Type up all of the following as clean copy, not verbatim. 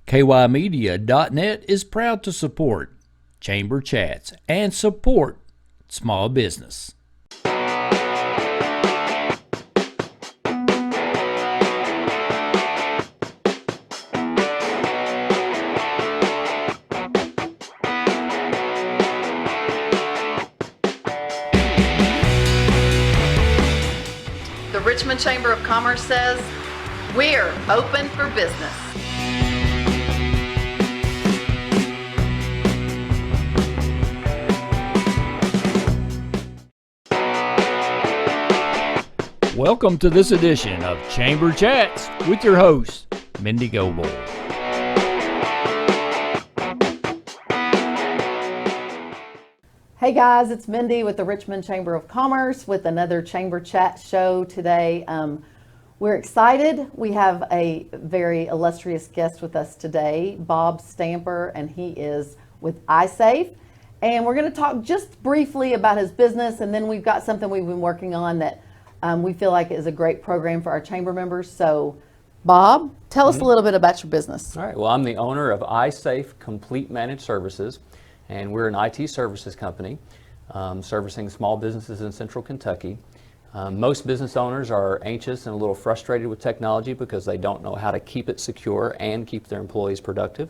KYmedia.net is proud to support Chamber Chats and support small business. The Richmond Chamber of Commerce says, we're open for business. Welcome to this edition of Chamber Chats with your host, Mendi Goble. Hey guys, it's Mendi with the Richmond Chamber of Commerce with another Chamber Chat show today. We're excited. We have a very illustrious guest with us today, Bob Stamper, and he is with iSafe. And we're going to talk just briefly about his business, and then we've got something we've been working on that we feel like is a great program for our chamber members. So, Bob, tell us a little bit about your business. All right. Well, I'm the owner of iSafe Complete Managed Services, and we're an IT services company servicing small businesses in Central Kentucky. Most business owners are anxious and a little frustrated with technology because they don't know how to keep it secure and keep their employees productive.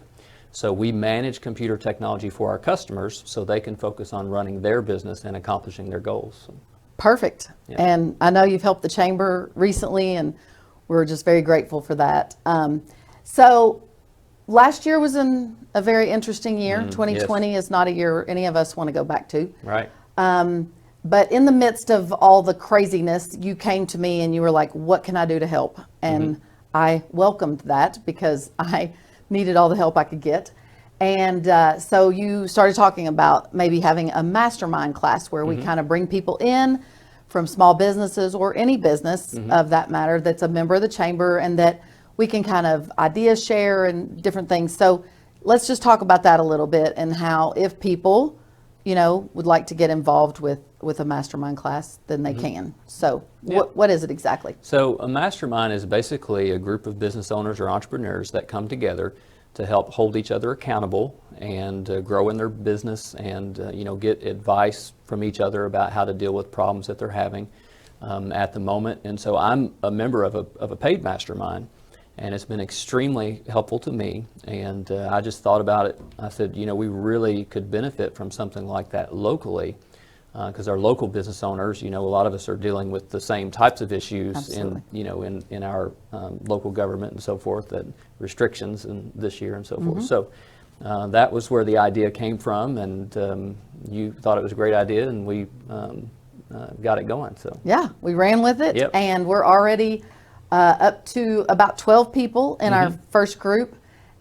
So we manage computer technology for our customers so they can focus on running their business and accomplishing their goals. Perfect. Yeah. And I know you've helped the chamber recently, and we're just very grateful for that. So last year was a very interesting year. 2020 is not a year any of us want to go back to. Right. But in the midst of all the craziness, you came to me and you were like, what can I do to help? And I welcomed that because I needed all the help I could get. And so you started talking about maybe having a mastermind class where we kind of bring people in from small businesses or any business of that matter that's a member of the chamber, and that we can kind of idea share and different things. So let's just talk about that a little bit, and how if people, would like to get involved with a mastermind class, then they can. So what is it exactly? So a mastermind is basically a group of business owners or entrepreneurs that come together to help hold each other accountable and grow in their business, and get advice from each other about how to deal with problems that they're having at the moment. And so I'm a member of a paid mastermind, and it's been extremely helpful to me. And I just thought about it. I said, we really could benefit from something like that locally, because our local business owners, a lot of us are dealing with the same types of issues. Absolutely. in our local government and so forth, that restrictions and this year and so forth. So that was where the idea came from, and you thought it was a great idea, and we got it going. So yeah, we ran with it. Yep. And we're already up to about 12 people in our first group.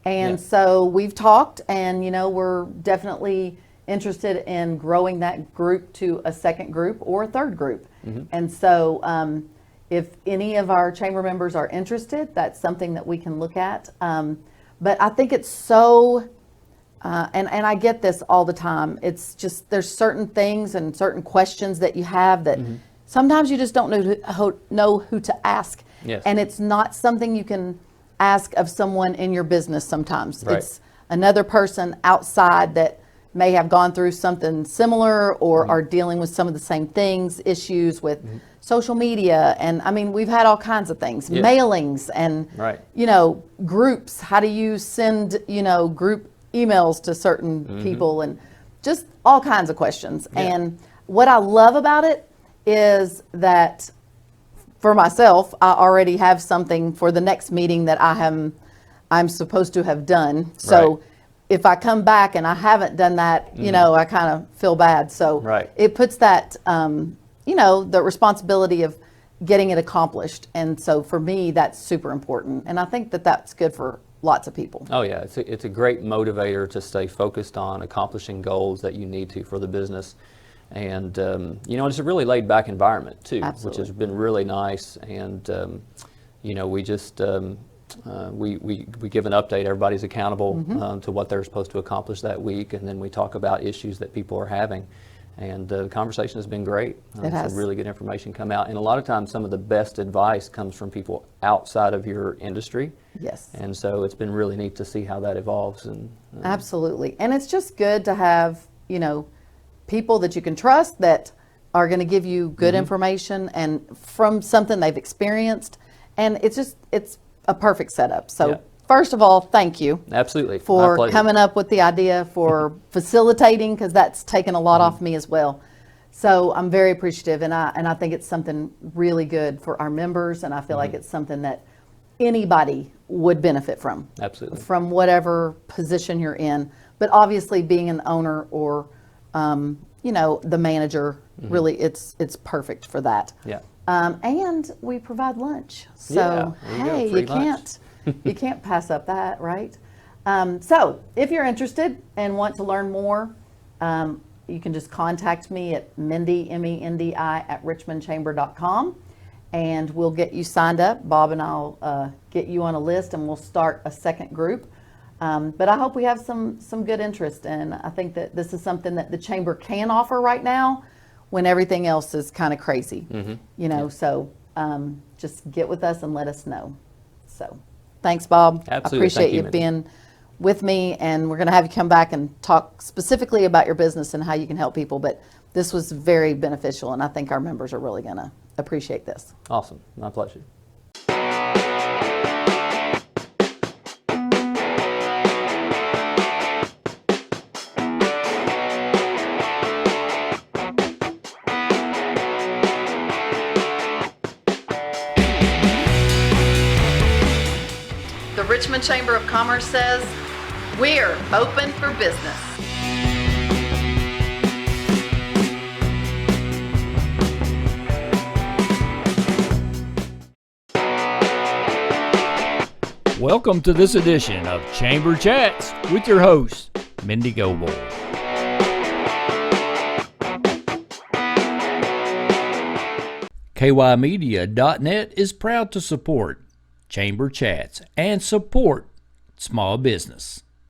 And so we've talked, and we're definitely interested in growing that group to a second group or a third group. And so if any of our chamber members are interested, that's something that we can look at. But I think it's so, and I get this all the time, it's just there's certain things and certain questions that you have that sometimes you just don't know who to ask. Yes. And it's not something you can ask of someone in your business sometimes. Right. It's another person outside that may have gone through something similar or are dealing with some of the same things, issues with social media. And I mean, we've had all kinds of things, mailings and, groups. How do you send, group emails to certain people, and just all kinds of questions. Yeah. And what I love about it is that for myself, I already have something for the next meeting that I'm supposed to have done. So Right. if I come back and I haven't done that, I kind of feel bad. So Right. it puts that, the responsibility of getting it accomplished. And so for me, that's super important. And I think that that's good for lots of people. Oh yeah, it's a great motivator to stay focused on accomplishing goals that you need to for the business. And it's a really laid back environment too. Absolutely. Which has been really nice. And we just we give an update. Everybody's accountable to what they're supposed to accomplish that week, and then we talk about issues that people are having. And the conversation has been great. It has. Some really good information come out. And a lot of times some of the best advice comes from people outside of your industry. Yes. And so it's been really neat to see how that evolves. And Absolutely. And it's just good to have, people that you can trust that are going to give you good information and from something they've experienced. And it's a perfect setup. So Yeah. first of all, thank you. Absolutely. My For pleasure. coming up with the idea, for facilitating, because that's taken a lot off me as well. So I'm very appreciative, and I think it's something really good for our members, and I feel like it's something that anybody would benefit from. Absolutely. From whatever position you're in. But obviously being an owner or, the manager, really it's perfect for that. Yeah. And we provide lunch. So, Yeah, there you go, hey, free you lunch. can't pass up that, right? So if you're interested and want to learn more, you can just contact me at Mendi, Mendi, at richmondchamber.com, and we'll get you signed up. Bob and I'll get you on a list, and we'll start a second group. But I hope we have some good interest, and I think that this is something that the chamber can offer right now when everything else is kind of crazy. So just get with us and let us know. So thanks, Bob. Absolutely. I appreciate Thank you, you Mindy. being with me, and we're going to have you come back and talk specifically about your business and how you can help people. But this was very beneficial, and I think our members are really going to appreciate this. Awesome. My pleasure. The Richmond Chamber of Commerce says, we're open for business. Welcome to this edition of Chamber Chats with your host, Mendi Goble. KYmedia.net is proud to support Chamber Chats and support small business.